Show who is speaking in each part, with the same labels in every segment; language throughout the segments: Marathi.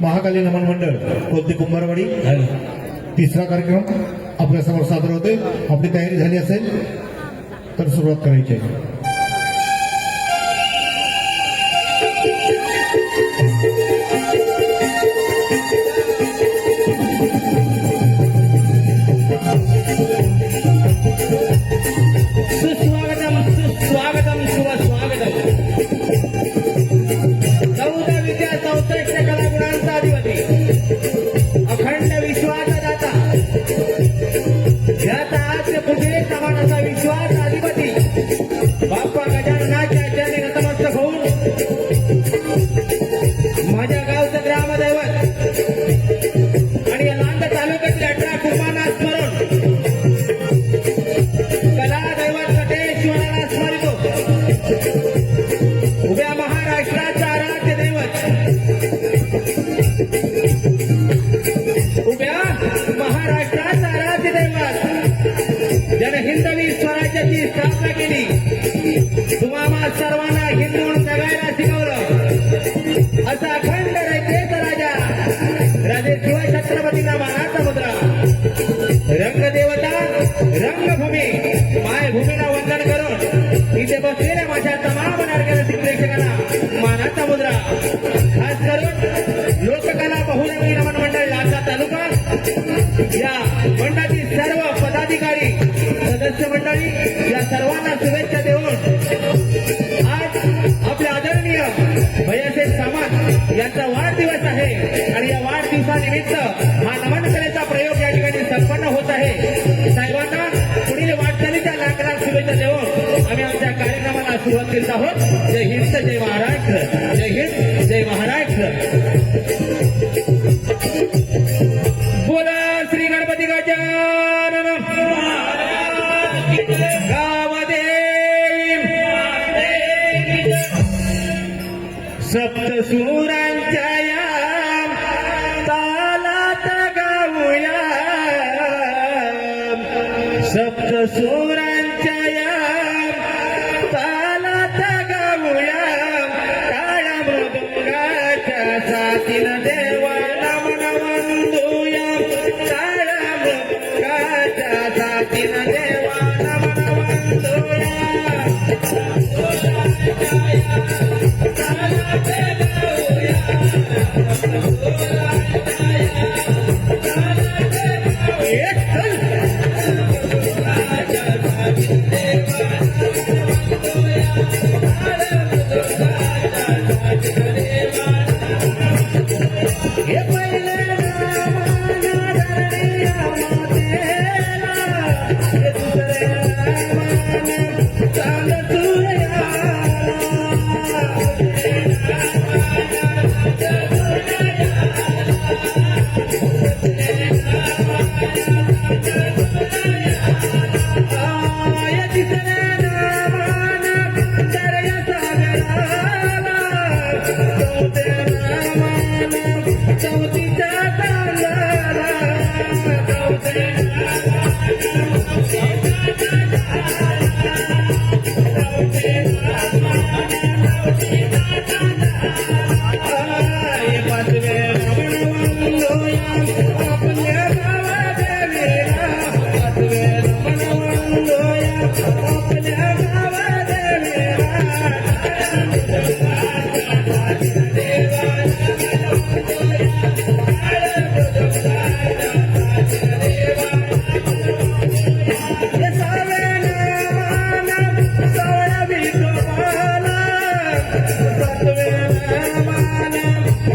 Speaker 1: महाकाली नमन मंडळ कोणती कुंभारवाडी तिसरा कार्यक्रम आपल्या समोर सादर होते। आपली तयारी झाली असेल तर सुरुवात करायची आहे।
Speaker 2: सुस्वागतम सुस्वागतम शुभस्वागतम। 14 विद्या 64 कलागुणांचा अधिपती अखंड विश्वाचा दाता ज्याचा आज पुढे समान असा विश्वास अधिपती बाप्पा गजाननाच्या चरणी नतमस्तक होऊन माझ्या गावचं ग्रामदैवत आणि या लांब तालुक्यातील 18 कुंभांना स्मरण कला दैवत कटेश्वराला स्मरितो। उभ्या महाराष्ट्राचा आराध्य दैवत उभ्या महाराष्ट्राचा आराध्य दैवत ज्याने हिंदवी स्वराज्याची स्थापना केली, तुम्हा सर्वांना हिंदून जगायला शिकवलं असा अखंड रयतेचा राजा राजे शिवछत्रपतींना मानाचा मुद्रा रंगदेवता रंगभूमी मायभूमीला वंदन करून इथे बसलेल्या माझ्या तमाम नाटक प्रेक्षकांना मानाचा मुद्रा। खास करून लोककला बहुरंगी नमन मंडळ लाचा तालुका या मंडळातील सर्व पदाधिकारी सदस्य मंडळी या सर्वांना शुभेच्छा देऊन आज आपल्या आदरणीय भैयासाहेब सामंत यांचा वाढदिवस आहे आणि या वाढदिवसानिमित्त हा नमन कलेचा प्रयोग या ठिकाणी संपन्न होत आहे। साहेबांना पुढील वाटचालीच्या लाख लाख शुभेच्छा देऊन आम्ही आमच्या कार्यक्रमाला सुरुवात करीत आहोत। जय हिंद जय महाराष्ट्र, जय हिंद जय महाराष्ट्र। बोला श्री गणपती गजानन गावदेव सप्तसुरांच्या या तालात गाऊया, सप्तसुरांच्या या तालात गाऊया, टाळा मृदुंगाच्या साथीनं देवा नमन वंदूया, टाळा मृदुंगाच्या साथीनं देवा नमन वंदूया।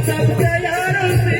Speaker 2: Sabte yarın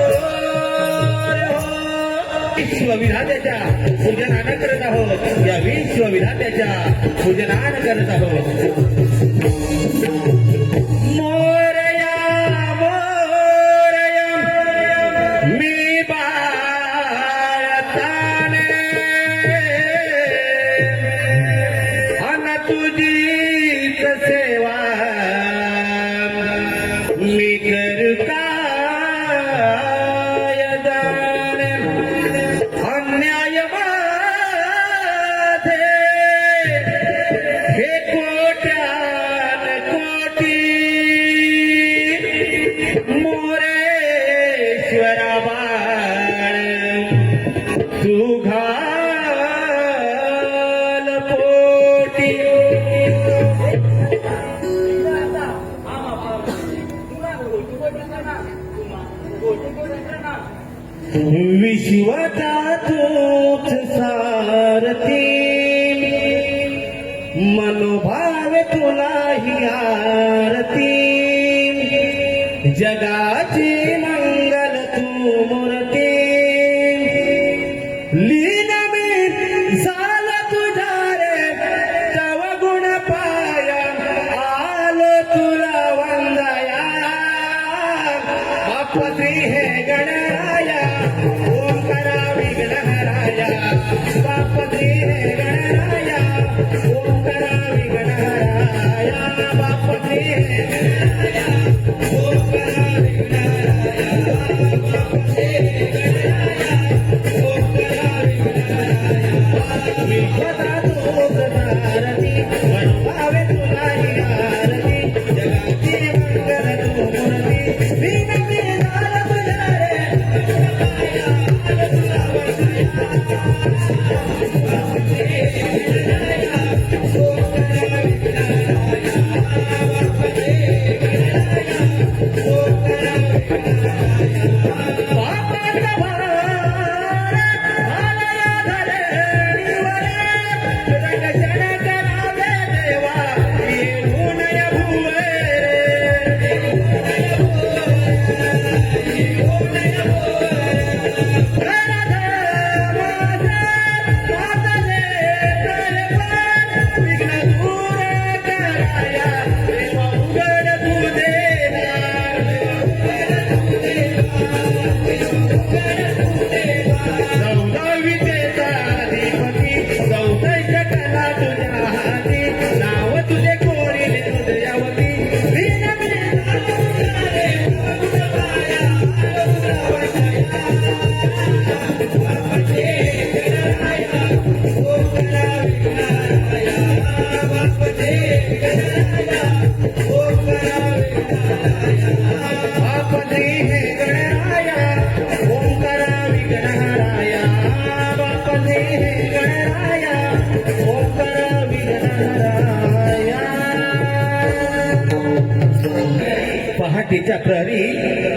Speaker 2: अरे हो, विश्वविधात्याच्या पूजनानं करत आहोत या विश्वविधात्याच्या पूजनानं करत आहोत मोरया मोरया मी बाळताने अन तुझीच सेवा मी करू काय जाणे अन्याय माझे हे कोट्यान कोटी मोरेश्वरा बाळ तू घाल पोटी विश्वता तूच सारथी मनोभाव तुलाही आरती जगाची मंगल तू मूर्ती लीन मी झाल तुझ्या रे तव गुण पाया आलो तुला वंदया बापत्री हे गणराया ओंकारा विघ्नहराया बापत्री हे गणराया ओंकारा विघ्नहराया बापत्री हे गणराया ओंकारा विघ्नहराया बापत्री हे गणराया ओंकारा विघ्नहराया विश्वता तूच सारथी मनोभावे तुलाही आरती जगाची मंगल तू मूर्ती लीन मी झाल तुझ्या रे पहाटेच्या प्रहरी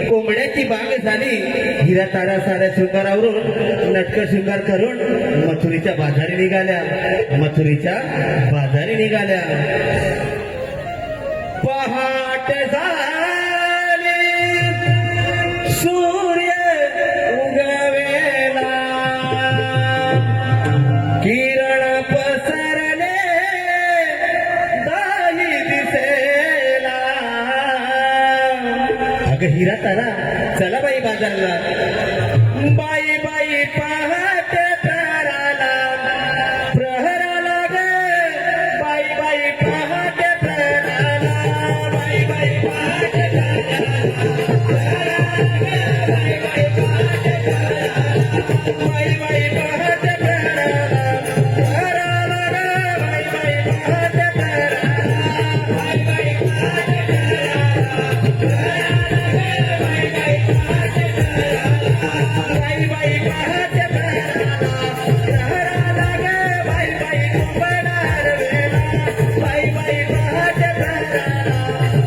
Speaker 2: कोंबड्याची बांग झाली हिरा तारा साऱ्या शृंगारावरून नटक शृंगार करून मथुरीच्या बाजारी निघाल्या पहाट झाली सूर्य उगवेला किरण पसरले दाही दिसेला अगं हिरा तारा चला बाई बाजारला बाई बाई पहाट प्रहराला ग बाई बाई पहाट प्रहराला बाई बाई पहाट बाई बाई पहाट प्रहराला प्रहराला ग बाई बाई पहाट प्रहराला बाई बाई पहाट बाई बाई पहाट प्रहराला ग बाई बाई कुंभणार वेला बाई बाई पहाट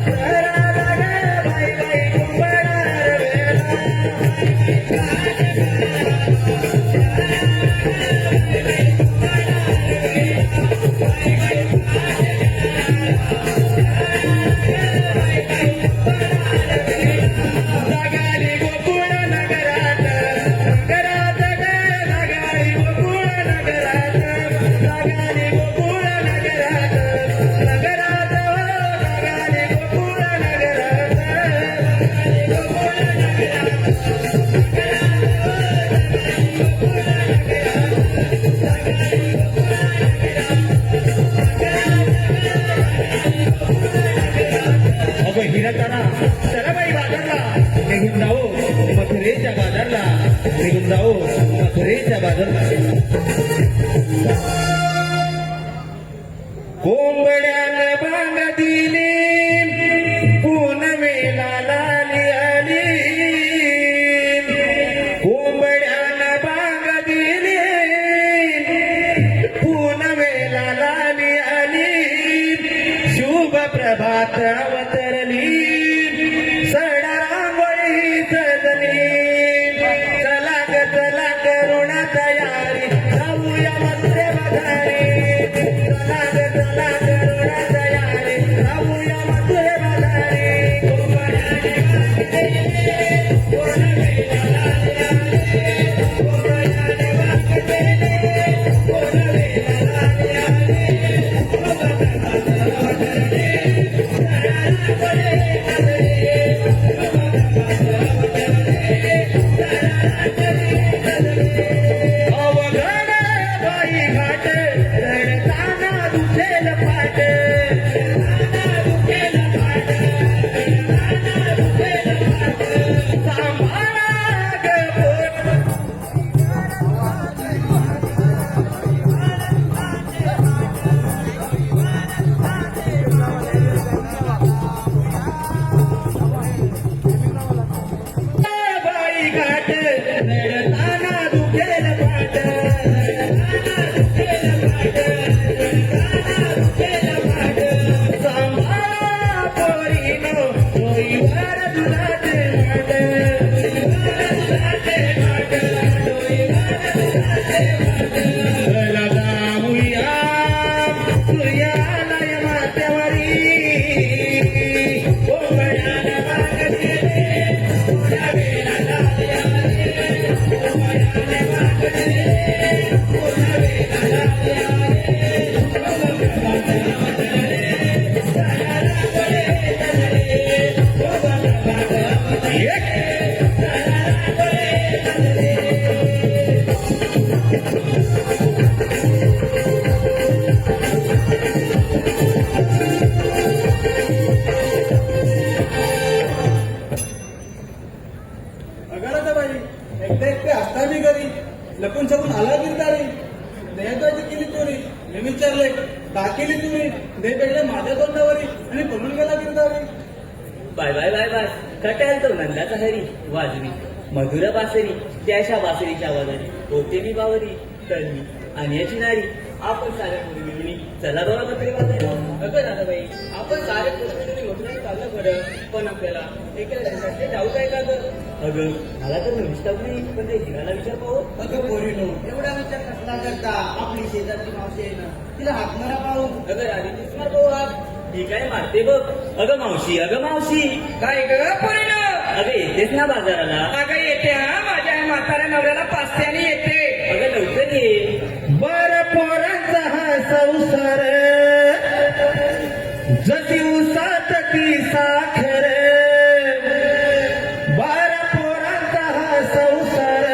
Speaker 2: प्रहराला ग बाई बाई कुंभणार वेला कोंबड्यान बांग दिली पूनमेला लाली आली कोंबड्यान बांग दिली पूनमेला लाली आली शुभ प्रभात अवतरली सडा रांगोळी सजली चला ग चला करुण तयारी जाऊया मथुरे बघारी चला ग चला करुण तयारी जाऊया मथुरे बघारी कोंबड्याने वाजले, कोंबड्याने वाजले, कोंबड्याने वाजले, कोंबड्याने अवघड बाई घाट रडताना दुखेल पाट सांभाळा ग पोट बाई घाट रडताना दुखेल पाट सांभाळा पोरीनो डोईवर दुधाचे माट चला जाऊया सूर्यालय माथ्यावरी कोंबड्यानं बांग दिली पूनमेला लाली आली कोंबड्याने बांग दिली पूनमेला लाली
Speaker 3: अगं बाई एकटे एकटे असता मी घरी लपून छपून आला गिरतारी दयाची केली चोरी मी विचारले का केली तुम्ही दे पेडले माझ्या तोंडावरी आणि पळून गेला गिरतारी
Speaker 4: बाय बाय बाय बाय कट्याल तो नंदाचा हरी वाजवी मधुर बासरी त्याशा बासरीच्या आवाजाने होते मी बावरी तर मी आणि याची नारी आपण साऱ्या मुली चला दोरा मथुरे वाजायला अगं दादाबाई आपण सारे पुरुष मथुरे चाललं बरं पण आपल्याला एका लग्नासाठी जाऊ काय का गं अगं मला तर निष्ठाव नाही पण ते हिराला विचार पाहू
Speaker 3: अगं पोरीनो एवढा विचार कसला करता आपली शेजारची मावशी आहे ना तिला हात मारा पाहू
Speaker 4: अगं राधी दिसणार पाहू हात ठीक आहे मारते बघ अगं मावशी
Speaker 2: काय ग पोरीनो
Speaker 4: अगं येतेस ना बाजाराला
Speaker 2: अगं येते हा माझ्या म्हाताऱ्या नवऱ्याला पास्त्याने येते
Speaker 4: अगं लवकर ये
Speaker 2: बर पोरांचा हा संसार जशी उसात ती साखर बर पोरांचा हा संसार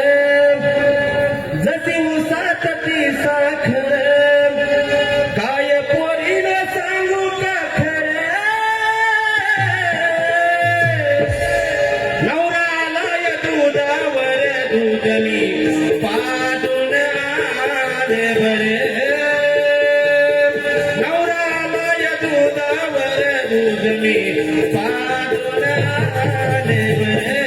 Speaker 2: जशी उसात ती साखर काय पोरीनं सांगू का खरं नवरालाय दुधावर दूध मी पाडून आले बरे नवरालाय दुधावर दूध मी पाडून आले बरे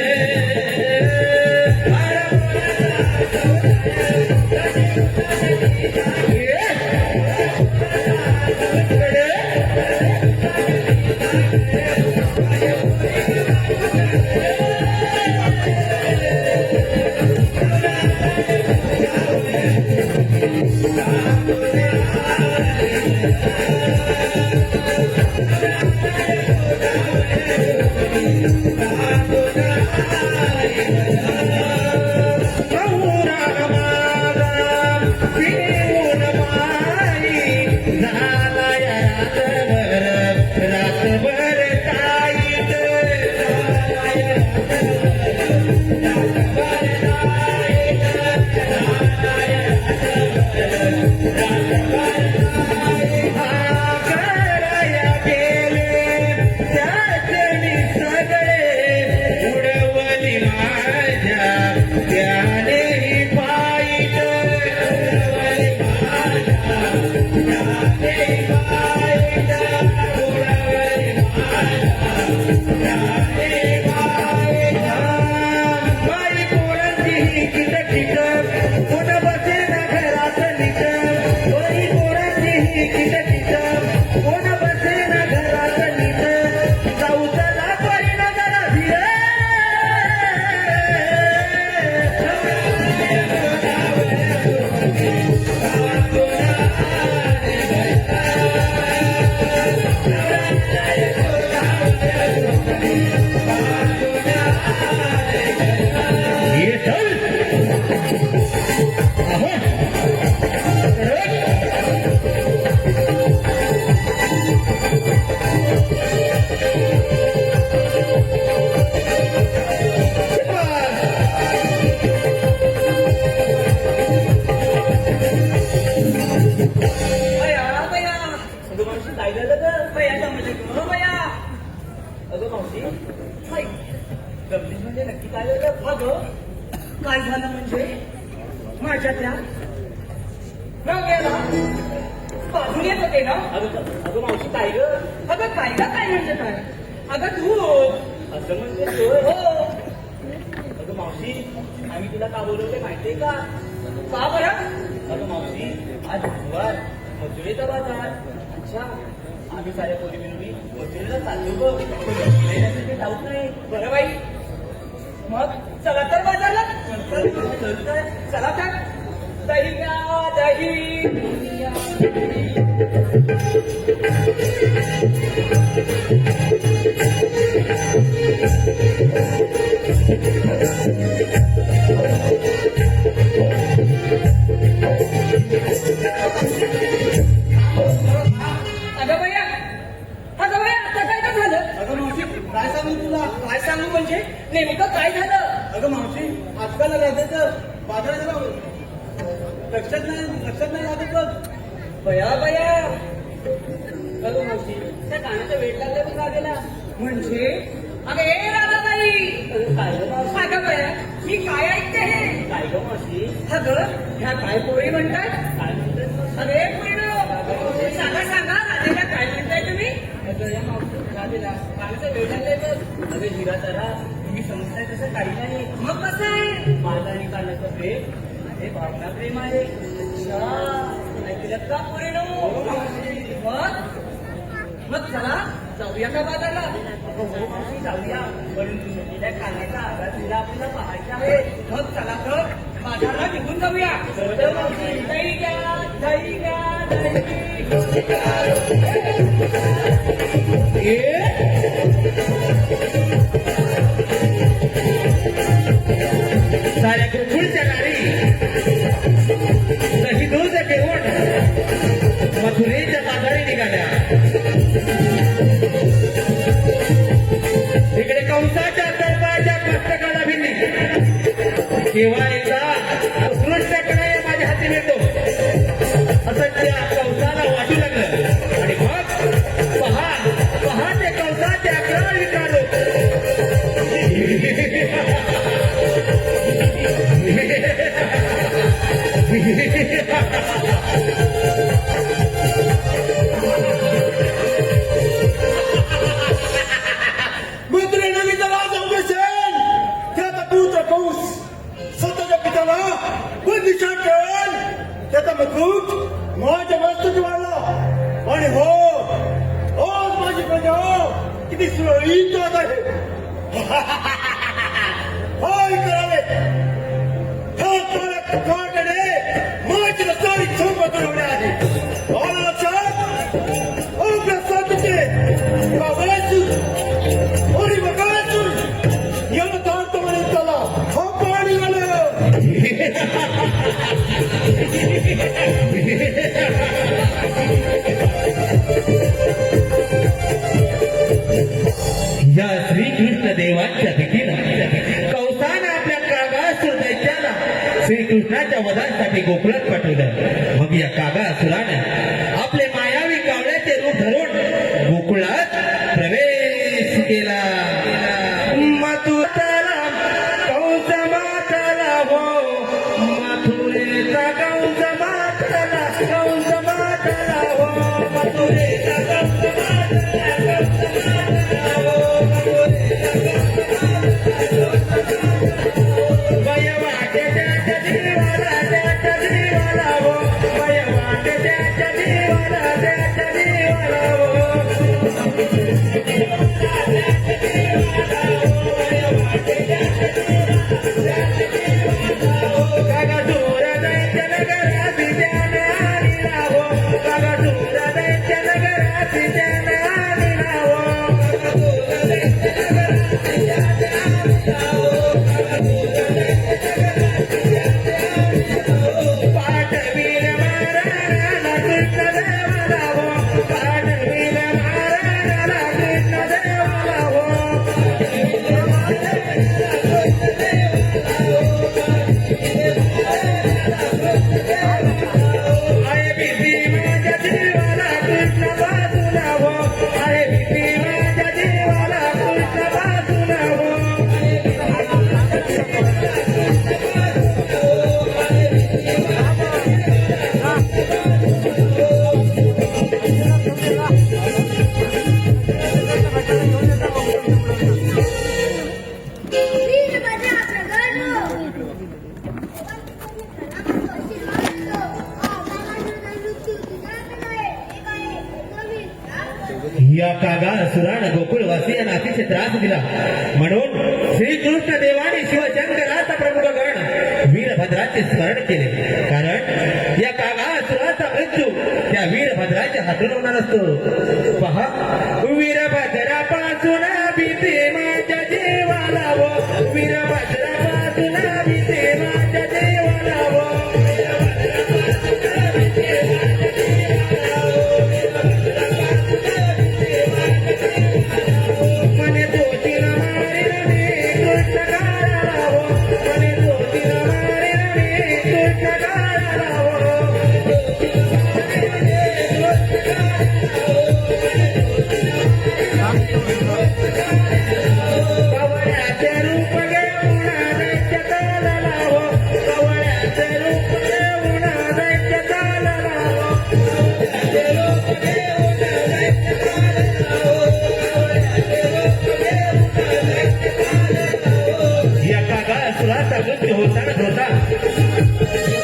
Speaker 4: झालं ग बया समजले ग बया अगं मावशी हाय गमतीत म्हणजे नक्की काय झालं अगं काय झालं म्हणजे माझ्या त्या गेला बाजून येत होते ना अगं मावशी काय ग अगं काय ग काय म्हणजे काय अगं तू असं म्हणजे हो अगं मावशी आम्ही तुला का बोलवले माहितीये का बरं अगं मावशी आज बुधवार मजुरीचा बाजार अच्छा आम्ही साऱ्या पोरी मिळून मजुरीला चाललो बघ जाऊच नाही बरं बाई मग चला तर बाजारला चला तर दही घ्या दही अगं भैया आता काय का झालं
Speaker 3: अगं मावशी काय सांगू तुला
Speaker 4: काय सांगू म्हणजे नेमकं काय झालं
Speaker 3: अगं मावशी आजकाल राहतेचं बाजारात लक्षात नाही राहत बघ
Speaker 4: बया अगं मावशी त्या कानाचा वेट लागला पण का गेला म्हणजे अगं हे राधाबाई काय गं मावशी अगं बया मी काय ऐकते हे काय गं मावशी अगं ह्या काय पोरी म्हणतात काय म्हणतात अरे पोरीनो सांगा राधेला काय म्हणताय तुम्ही अगं या मावशी राधेला कानाचा वेट लागलाय बघ अगं हिरा तारा तुम्ही समजताय तसं काही नाही मग कसं आहे माझा आणि कानाचं प्रेम हे भावना प्रेम आहे अच्छा ऐकलं का पोरीनो मग चला जाऊया का बाजारला हो मावशी जाऊया परंतु शेतीच्या कानाचा आवाज तिला आपल्याला पाहायचा आहे मग चला तर बाजारला निघून जाऊया मावशी दही घ्या
Speaker 2: साऱ्या गोकुळच्या नारी दही दूध घेऊन मथुरेच्या बाजारी निघाल्या इकडे कंसाच्या दरबारच्या पुस्तकाला भिल्ली केव्हा एकदा उत्कृष्ट कळाया माझ्या हाती मिळतो असं त्या कंसाला वाटू लागलं आणि मग पहा ते कंसाचे अकरा विकालो
Speaker 5: मंत्र्याने मी त्याला जाऊ असेल त्याचा पुत्र कौस स्वतःच्या पिताला बंदिशात ठेवून त्याचा मुकुट माझ्या वस्तूत वाढला आणि हो माझी प्रजा किती सुरळीत होत आहे होय करावे काढणे माझी रस्तारी सोबत बनवणे आहे आलं लक्षात प्रसादचे बाबासून आणि बघासून याला ताणतो म्हणे त्याला हो पाणी
Speaker 2: या श्रीकृष्ण देवांच्या भीतीनं कौसानं आपल्या कागासुर दैत्याला श्रीकृष्णाच्या वधासाठी गोकुळात पाठवलं मग या कागासुरानं आपले मायावी कावळ्याचे रूप धरून गोकुळात प्रवेश केला मथुरेला कंस मातला हो मथुरेचा कंस मातला हो मथुरेचा कंस मातला या कागा असुरानं गोकुळवासियांना अतिशय त्रास दिला म्हणून श्रीकृष्ण देवाने शिवशंकराचा प्रमुख गण वीरभद्राचे स्मरण केले. कारण या कागा असुराचा मृत्यू त्या वीरभद्राच्या हातून होणार असतो. पहा, वीरभद्रापासून भीती माझ्या जीवाला व वीरभद्रापासून भीती माझ्या जीवाला व मने दोषील मारेल मी कृष्ण काळाला व मने दोषील मारेल मी कृष्ण काळाला व कवळ्याचे रूप घेऊन दैत्य चालला व कवळ्याचे रूप घेऊन दैत्य चालला व या कागासुराचा मृत्यू होताच होता.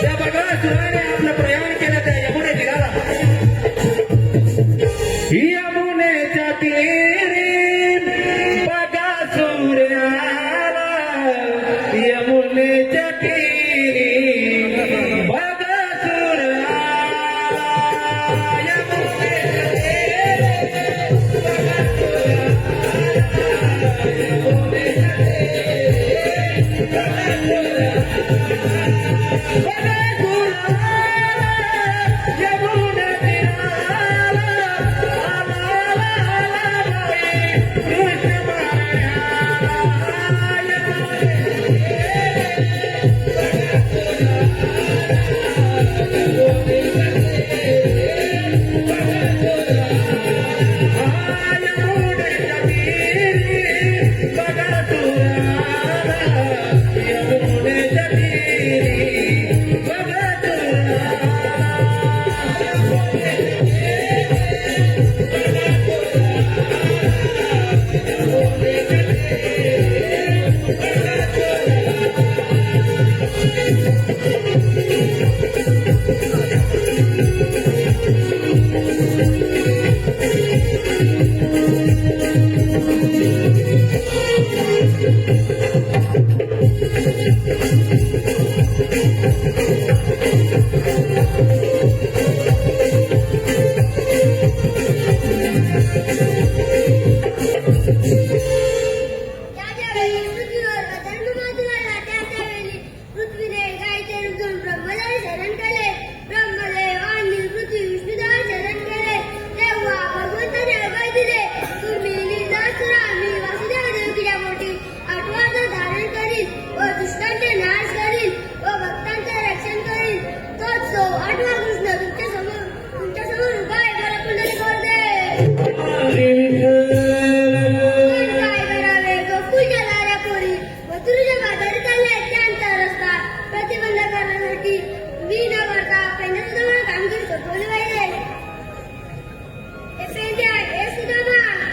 Speaker 2: त्या बगासुराने आपलं प्रयाण केलं त्या यमुने तीराला. यमुनेच्या तीरी बगासुर आला, यमुनेच्या तीरी बगासुर आला, यमुनेच्या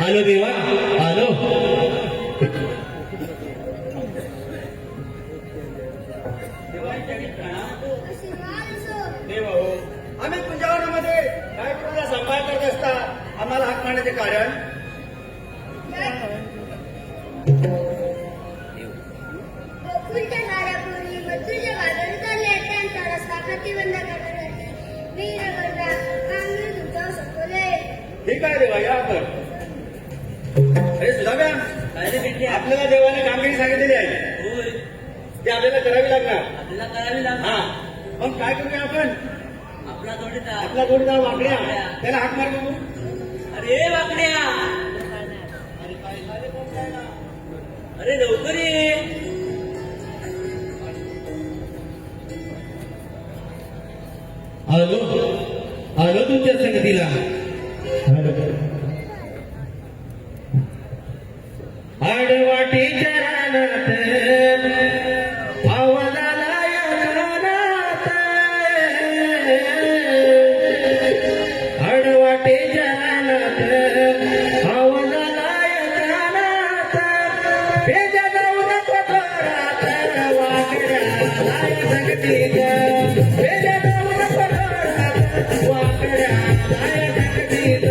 Speaker 2: आलो देवा आलो.
Speaker 5: देव हो, आम्ही कुंजावनामध्ये गायकवाडला सांभाळ करत असता आम्हाला हाक मारण्याचे कारण
Speaker 6: गोकुळच्या नाऱ्यापूर्वी मथुरेच्या बाजारात चालले त्यांचा रस्ता प्रतिबंध करण्यासाठी वीरभद्रा कांगरी तुमच्यावर सोपवले.
Speaker 5: ठीक आहे देवा, या आपण. अरे सुधाम्या,
Speaker 4: काय रे भेटल्या
Speaker 5: आपल्याला देवाने कामगिरी सांगितलेली आहे
Speaker 4: होय
Speaker 5: ती आपल्याला करावी लागणार.
Speaker 4: आपल्याला करावी
Speaker 5: हा,
Speaker 4: लागणार.
Speaker 5: मग काय करूया आपण?
Speaker 4: आपला जोडीदार
Speaker 5: आपला जोडीदार वाकड्या त्याला हाक मार बघू.
Speaker 4: अरे वाकड्या, अरे लवकर ये.
Speaker 2: आलो आलो तुमच्या संगतीला. आडवाटीच्या रानात आवाजाला या कानात, आडवाटीच्या रानात आवाजाला या कानात, भेजा जाऊ नको थोरात वाकड्याला या संगतीत, भेजा जाऊ नको थोरात वाकड्याला या संगतीत.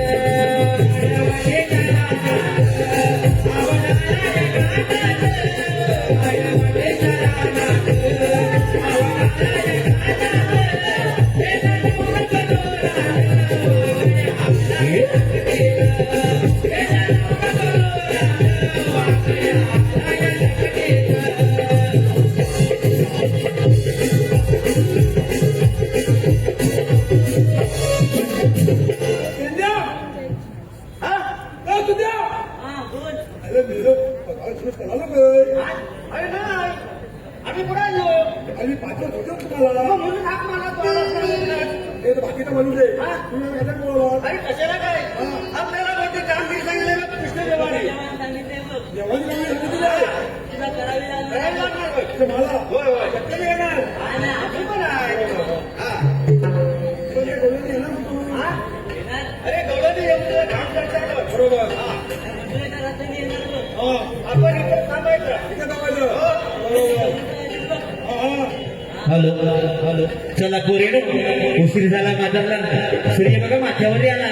Speaker 5: अरे मेरं पगार सुरू कळालं काय
Speaker 2: अरे नाही आम्ही पुढे आलो
Speaker 5: आणि पाठवत होतो तुम्हाला
Speaker 2: म्हणून हाक मला तुम्हाला
Speaker 5: ते तर बाकीचं म्हणून दे तुम्ही कशाला बोलवा
Speaker 2: अरे कशाला काय आपल्याला मोठी कामगिरी सांगितलं कृष्णदेवाने
Speaker 4: सांगितले बघ
Speaker 5: जेवण कमी सांगितलं आहे
Speaker 4: तुला करावी लागणार
Speaker 2: करायला लागणार बघ.
Speaker 5: ते मला
Speaker 2: होय होय शक्य येणार
Speaker 4: हा ना,
Speaker 2: आम्ही पण आहे हा.
Speaker 5: पण ते बोलून येणार ना तुम्ही.
Speaker 2: हा?
Speaker 4: येणार.
Speaker 2: अरे गवळणी येऊन काम करतात
Speaker 5: बरोबर
Speaker 4: मधुरेच्या रथाने येणार बघ.
Speaker 5: हा
Speaker 2: आपण इथे थांबायचं
Speaker 5: इथे दाबायचं बरोबर हा
Speaker 1: हॅलो हॅलो चला पोरेनो उशीर झाला माझा सूर्य बघा माझ्यावर आला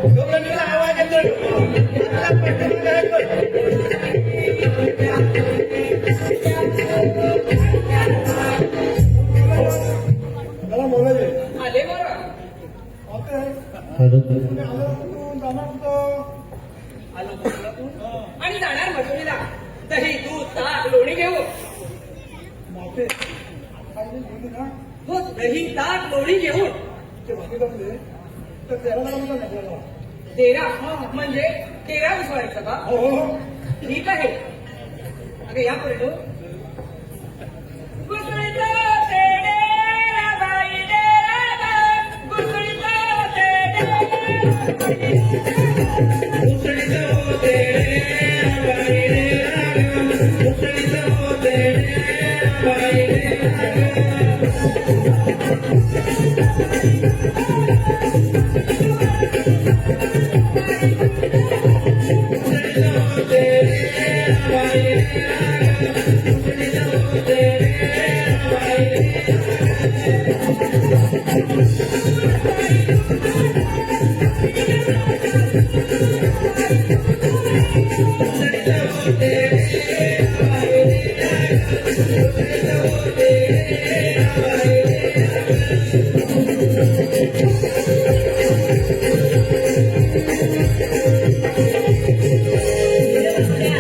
Speaker 2: गवळणीला आवाज येतोय आपला प्रश्न आहे
Speaker 5: मला बोलायचे
Speaker 2: आले बरं
Speaker 1: हॅलो
Speaker 5: तुम्ही आलो कुठून जाणार कुठं
Speaker 2: आलो बोलला तू आणि जाणार मजुरीला दही दूध ताक लोणी घेऊ
Speaker 5: माते काही बोलली ना
Speaker 2: हो दही ताक लोणी घेऊन
Speaker 5: ते बाकी जमले तर त्याला मला म्हणलं नाही
Speaker 2: तेरा म्हणजे तेरा विसवायचं का
Speaker 5: हो हो हो
Speaker 2: ठीक आहे अगं या परिणू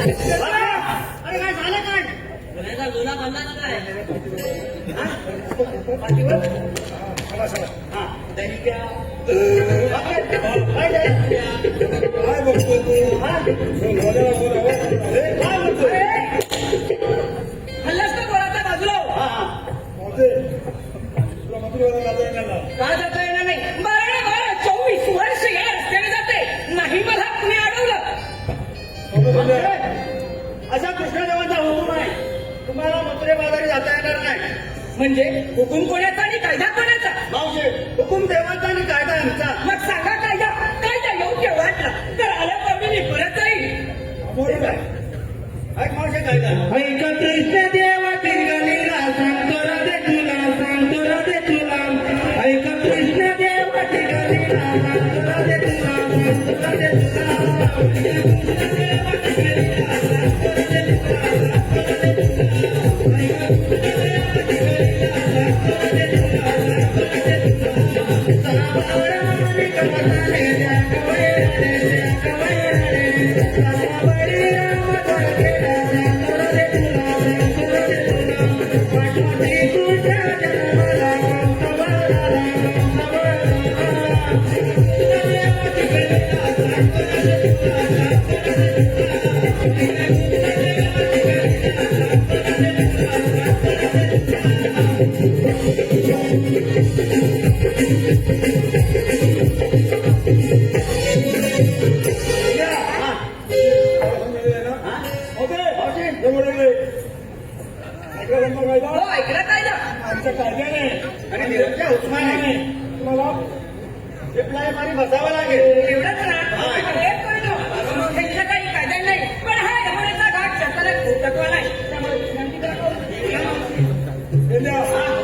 Speaker 2: अरे काय झालं काय
Speaker 4: पुण्याचा जुना बांधा ना काय
Speaker 2: हा दही घ्या
Speaker 5: काय बघतोय तू बोलायला बोलावं
Speaker 2: काय म्हणतोय हल्लाच का बोलाचा बाजूला
Speaker 5: माते तुला मथुरेला जाता येणार ना
Speaker 2: का जाता येणार नाही 24 वर्ष या रस्त्याने जाते नाही मला कुणी अडवलं असा कृष्णदेवाचा हुकूम आहे तुम्हाला मथुरे बाजारी जाता येणार नाही म्हणजे हुकूम कोणाचा आणि कायदा कोणाचा
Speaker 5: मावशे
Speaker 2: हुकूम देवाचा आणि कायदा आमचा मग सांगा कायदा कायदा योग्य वाटला तर आल्यापासून मी परत जाईल ऐक मावशे कायदा
Speaker 1: ऐक कृष्ण देवा गलीला सांगतो रे तुला ऐक कृष्ण देवा गलीला सांगतो रे
Speaker 2: हो ऐकला कायदा
Speaker 5: आमच्या कायद्याने
Speaker 2: आणि निरंच्या हुकमाने
Speaker 5: तुम्हाला
Speaker 2: शिपलाय मारी बसावं लागेल एवढंच ना त्यांच्या काही कायदा नाही पण हा यमुनेचा घाट सरकारला खूप तत्व नाही त्यामुळे विनंती करतो
Speaker 5: हे द्या.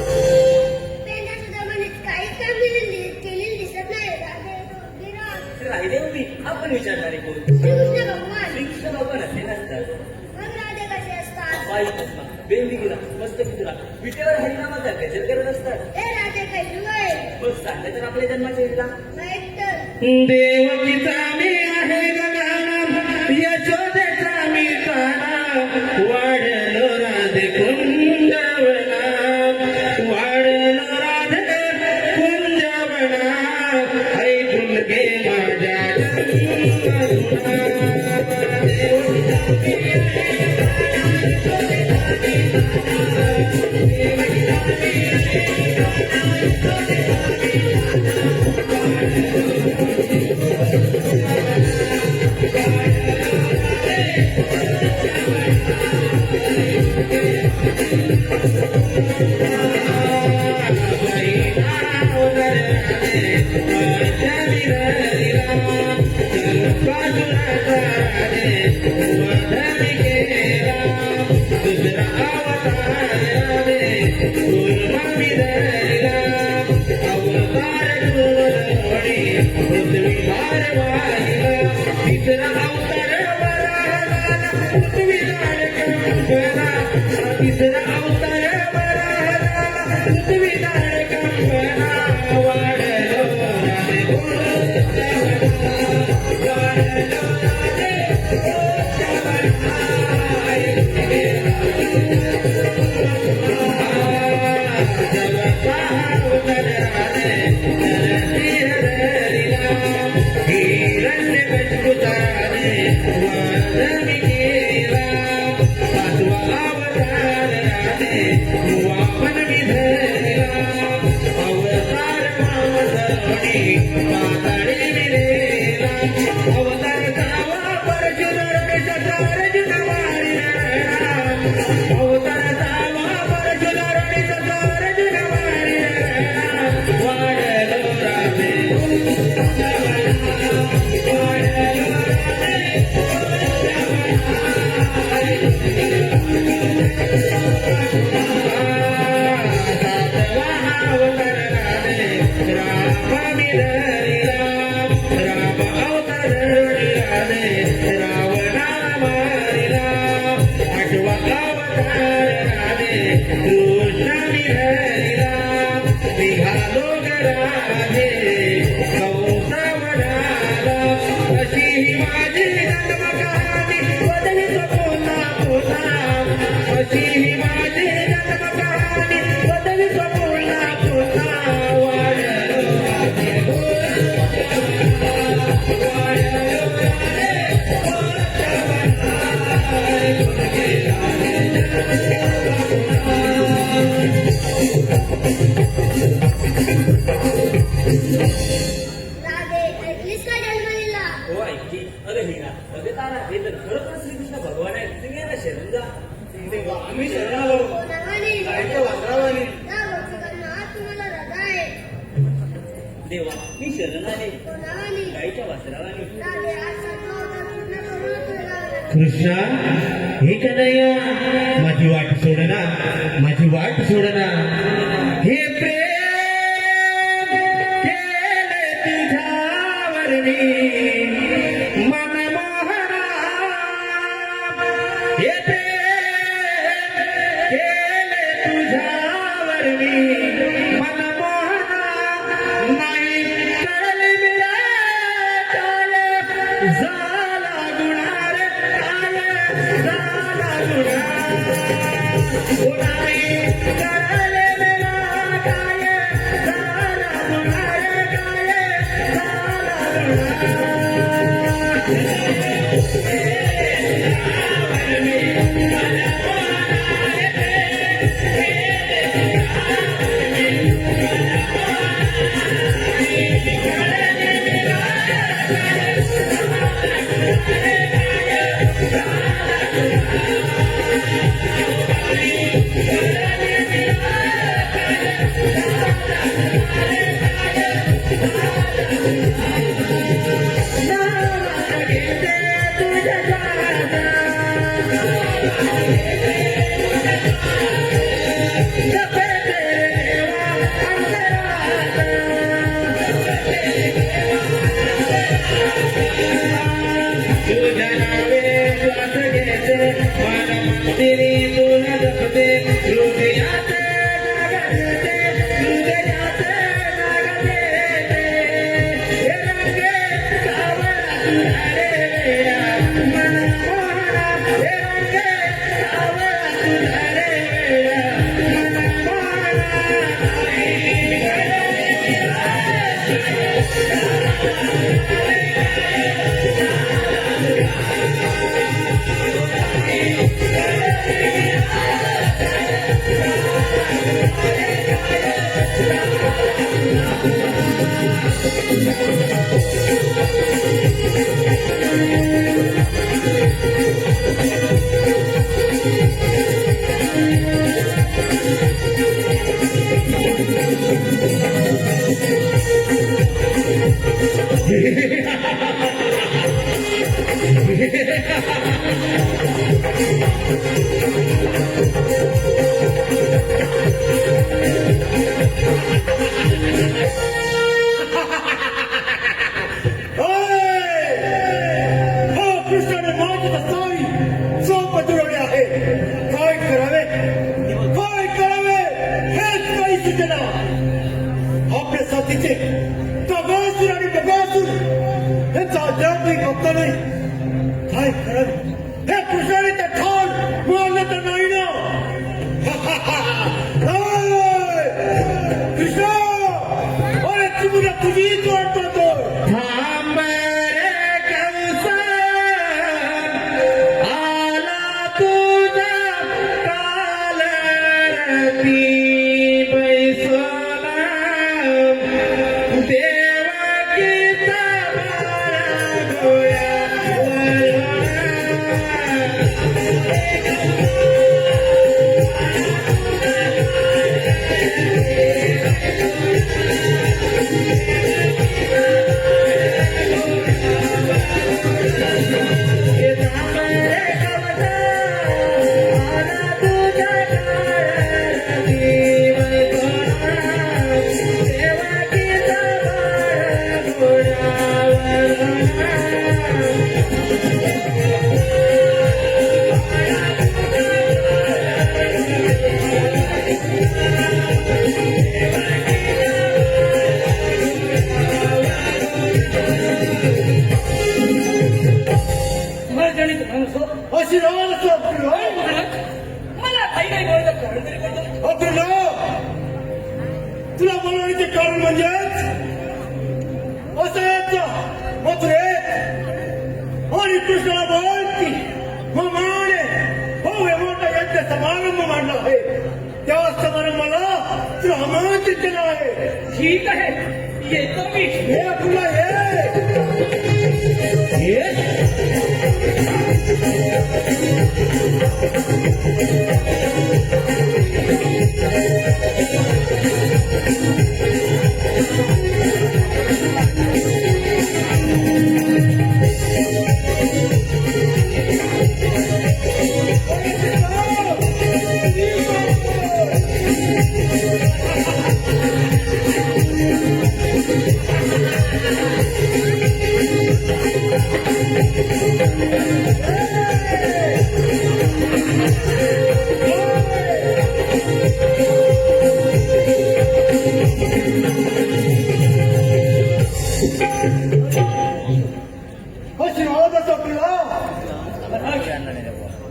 Speaker 6: पेंडा सुद्धा म्हणत काहीच काम केलेलं दिसत नाही राधे विराट
Speaker 4: राहिले उभी आपण विचारणारे कोण
Speaker 6: श्रीकृष्ण भगवान
Speaker 4: श्रीकृष्ण भगवान असे नसतात
Speaker 6: मग राधे कसे असतात
Speaker 4: बाई असमा बेंदिगीला मस्त पितुला विटेवर हरिनामाचा गजर करत असतात
Speaker 6: हे राधे काही वय
Speaker 4: मग सांगलं तर आपल्या जन्माच्या वेळेला
Speaker 6: माहित तर
Speaker 2: देवकीचा मी आहे गगनाम यशोदेचा मी काना वाढलो राधे कुंजवना वाढलो राधे कुंजवना ऐकून घे माझ्या जन्मधुना.
Speaker 6: राधे ऐकलीस का जन्मलीला
Speaker 4: हो ऐकली अगं हिरा अगं तारा हे तर खरोखर श्रीकृष्ण भगवान आहे तुम्ही यांना शरण जा
Speaker 3: देवा आम्ही शरणागो
Speaker 6: कोणावानी
Speaker 3: गायच्या वासरावानी
Speaker 6: त्या भक्तिकांना आज तुम्हाला रजा आहे
Speaker 4: देवा मी शरण आले
Speaker 6: कोणावानी
Speaker 4: गाईच्या वासरावानी
Speaker 6: राधे आज सातवा अवतार पूर्ण करूनच तुला लावला.
Speaker 2: कृष्णा हे कन्हैया माझी वाट सोडना माझी वाट सोडना हे प्रेम केले तुझ्यावर मी मनमोहना हे प्रेम केले तुझ्यावर मी मनमोहना नाही कळले मिळा काय झाला गुणार काय झाला गुणार नाही कळले मिळा काय झाला गुणार काय झाला गुणार तेरी बोल जपते हृदयात जागते हृदयात जागते हे रंगे सावळा तुझा रे वेड्या मनमोहना हे रंगे सावळा तुझा रे वेड्या मनमोहना
Speaker 5: हो कृष्णाने माझी सारी सोप दुरवली आहे. काय करावे हेच काही सूचना. आपल्या साथीचे तगासूर आणि बगासूर यांचा अद्याप मी बघतो नाही. काय करावे हे कृष्णाने त्या ठाण मारलं तर नाही ना. कृष्ण अरे तुझ्या तुझीच वाट पाहतो.
Speaker 2: थांब रे कंसा आला तुझा काल रती बैसोना देवकीचा बाळा गोया
Speaker 5: अशी राहायला
Speaker 4: मला काही नाही बोलत कारण तरी बोलतो.
Speaker 5: तुला बोलवण्याचे कारण म्हणजेच असंच मथुरेत आणि कृष्णाला बोल की मामाने भव्य मोठा यज्ञ समारंभ मांडला आहे. त्या समारंभाला तुला आमंत्रित केलं आहे.
Speaker 4: ठीक आहे येतो मी.
Speaker 5: हे तुला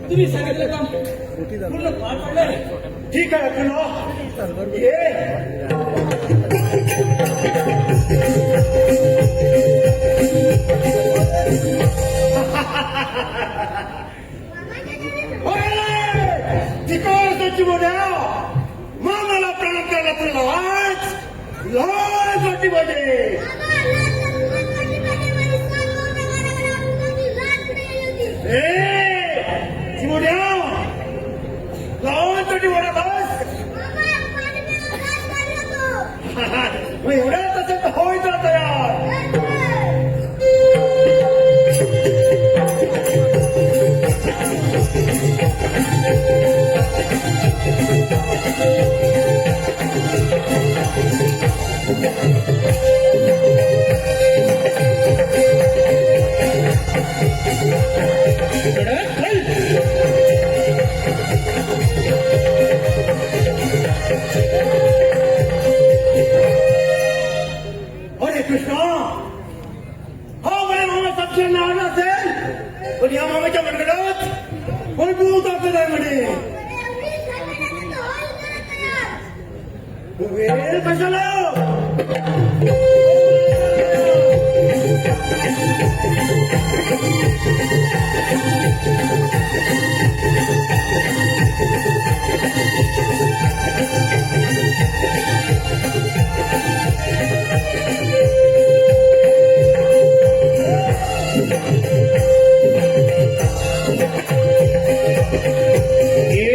Speaker 4: तुम्ही सांगितलं काम पूर्ण पार पडलंय.
Speaker 5: ठीक आहे तुला ये मामाला प्रणाम करायला तुला लाज वाटी पाहिजे. चिमोड्या लाज वाटी बस मग एवढ्या तसं होय तयार. पण या मामाच्या मनगडात कोणी बोलू टाकत आहे म्हणे
Speaker 6: एवढी सगळ्यांना तो हॉल करत यार.
Speaker 5: वेळ कशाला
Speaker 2: ये